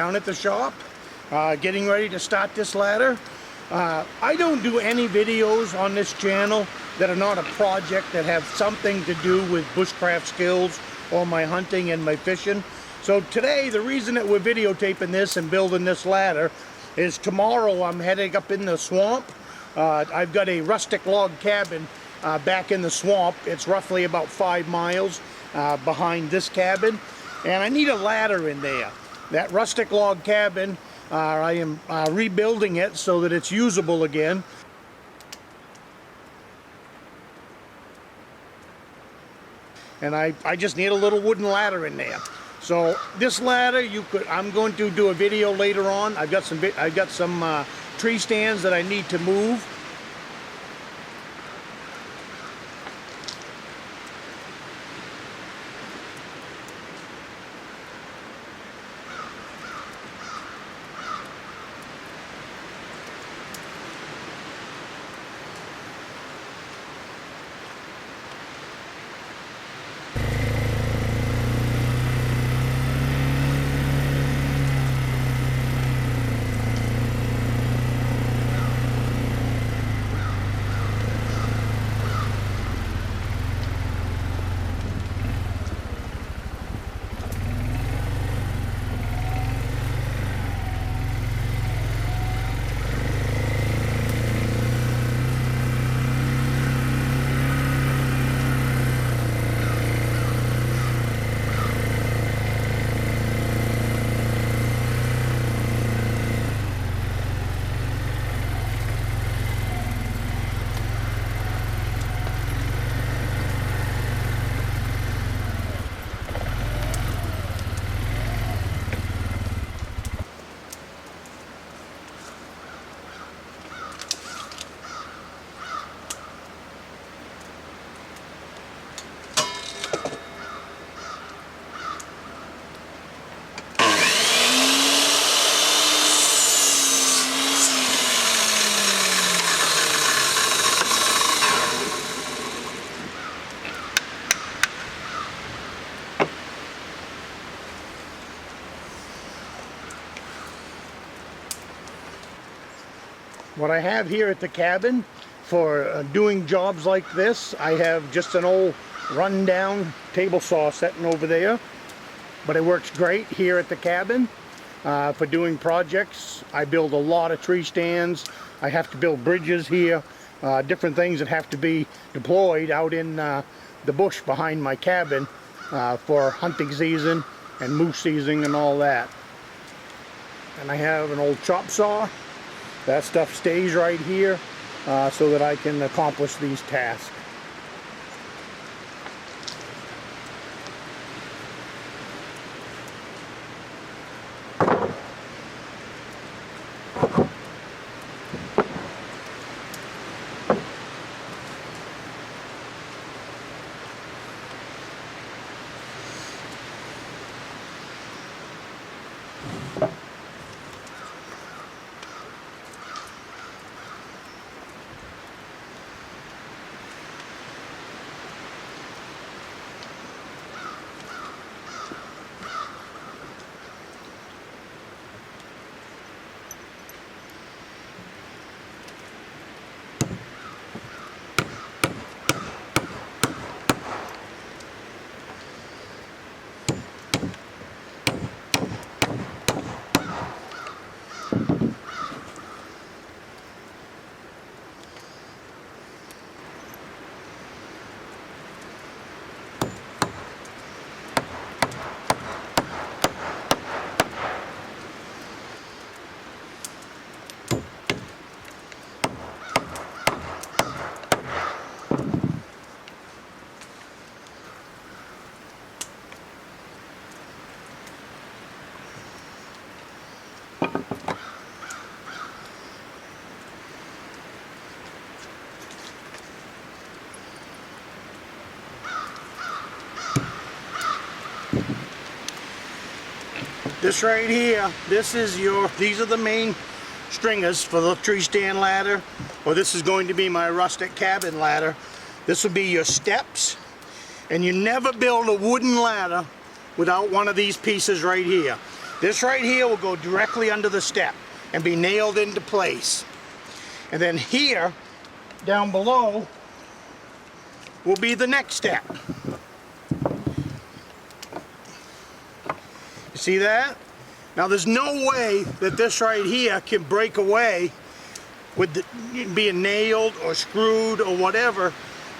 down at the shop, getting ready to start this ladder. I don't do any videos on this channel that are not a project that have something to do with bushcraft skills or my hunting and my fishing. So today, the reason that we're videotaping this and building this ladder is tomorrow I'm heading up in the swamp. I've got a rustic log cabin back in the swamp. It's roughly about 5 miles behind this cabin, and I need a ladder in there. That rustic log cabin, I am rebuilding it so that it's usable again. And I just need a little wooden ladder in there. So this ladder, I'm going to do a video later on. I've got some tree stands that I need to move. What I have here at the cabin for doing jobs like this, I have just an old rundown table saw sitting over there, but it works great here at the cabin for doing projects. I build a lot of tree stands. I have to build bridges here, different things that have to be deployed out in the bush behind my cabin for hunting season and moose season and all that. And I have an old chop saw. That stuff stays right here so that I can accomplish these tasks. This right here, these are the main stringers for the tree stand ladder, or this is going to be my rustic cabin ladder. This will be your steps, and you never build a wooden ladder without one of these pieces right here. This right here will go directly under the step and be nailed into place. And then here, down below, will be the next step. You see that? Now there's no way that this right here can break away with being nailed or screwed or whatever.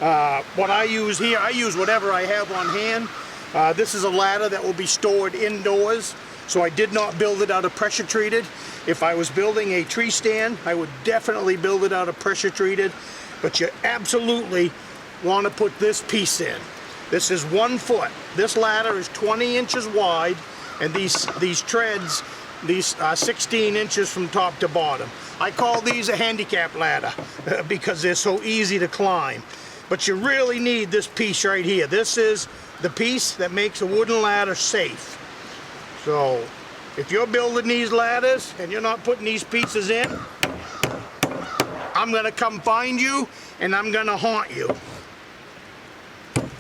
What I use here, I use whatever I have on hand. This is a ladder that will be stored indoors, so I did not build it out of pressure treated. If I was building a tree stand, I would definitely build it out of pressure treated, but you absolutely want to put this piece in. This is 1 foot. This ladder is 20 inches wide, and these treads, 16 inches from top to bottom. I call these a handicap ladder because they're so easy to climb. But you really need this piece right here. This is the piece that makes a wooden ladder safe. So if you're building these ladders and you're not putting these pieces in, I'm gonna come find you and I'm gonna haunt you.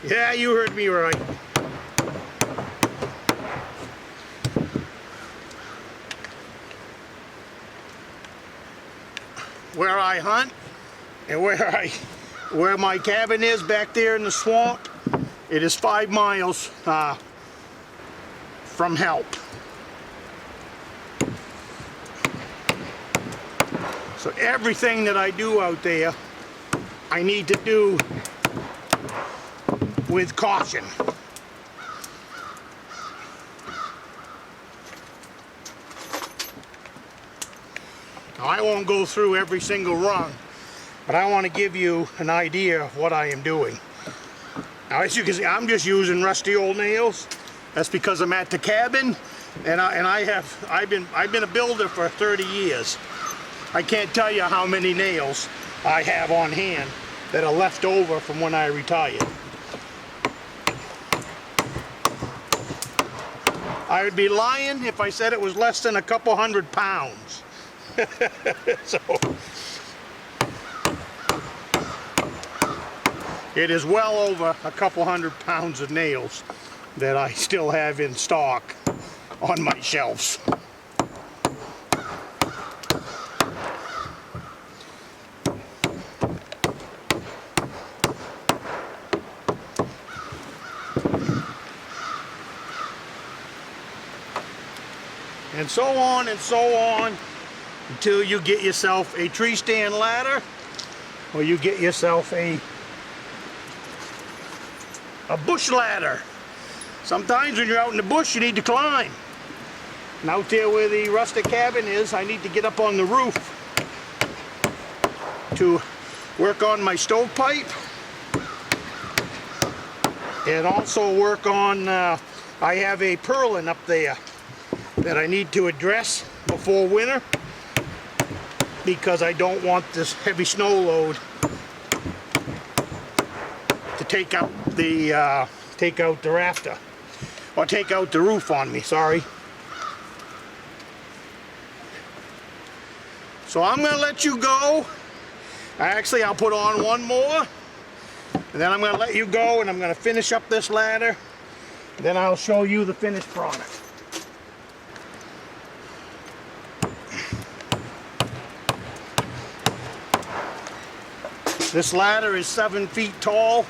Yeah, you heard me right. Where I hunt and where my cabin is back there in the swamp, it is 5 miles from help. So everything that I do out there, I need to do with caution. Now, I won't go through every single rung, but I want to give you an idea of what I am doing. Now, as you can see, I'm just using rusty old nails. That's because I'm at the cabin, and I've been a builder for 30 years. I can't tell you how many nails I have on hand that are left over from when I retired. I would be lying if I said it was less than a couple 100 pounds. So it is well over a couple 100 pounds of nails that I still have in stock on my shelves. And so on until you get yourself a tree stand ladder, or you get yourself a bush ladder. Sometimes when you're out in the bush, you need to climb. And out there where the rustic cabin is, I need to get up on the roof to work on my stovepipe, and also work on, I have a purlin up there that I need to address before winter, because I don't want this heavy snow load to take out the rafter, or take out the roof on me, sorry. So I'm gonna let you go. Actually, I'll put on one more, and then I'm gonna let you go, and I'm gonna finish up this ladder, and then I'll show you the finished product. This ladder is 7 feet tall.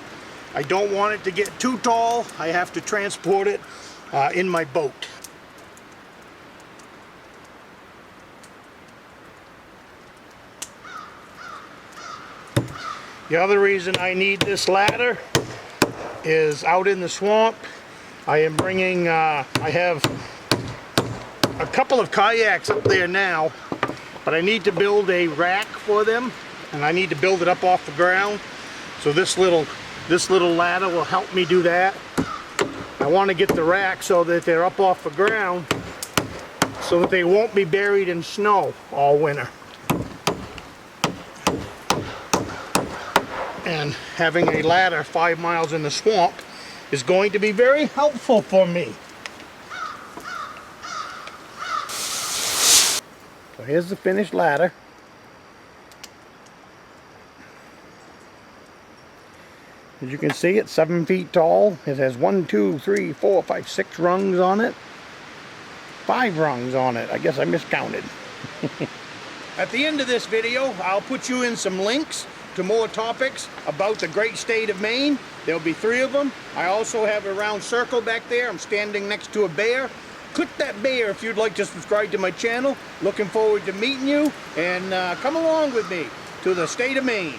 I don't want it to get too tall. I have to transport it in my boat. The other reason I need this ladder is out in the swamp. I am bringing, I have a couple of kayaks up there now, but I need to build a rack for them, and I need to build it up off the ground. So this little ladder will help me do that. I want to get the rack so that they're up off the ground, so that they won't be buried in snow all winter. And having a ladder 5 miles in the swamp is going to be very helpful for me. So here's the finished ladder. As you can see, it's 7 feet tall. It has 1, 2, 3, 4, 5, 6 rungs on it. 5 rungs on it. I guess I miscounted. At the end of this video, I'll put you in some links to more topics about the great state of Maine. There'll be 3 of them. I also have a round circle back there. I'm standing next to a bear. Click that bear if you'd like to subscribe to my channel. Looking forward to meeting you, and come along with me to the state of Maine.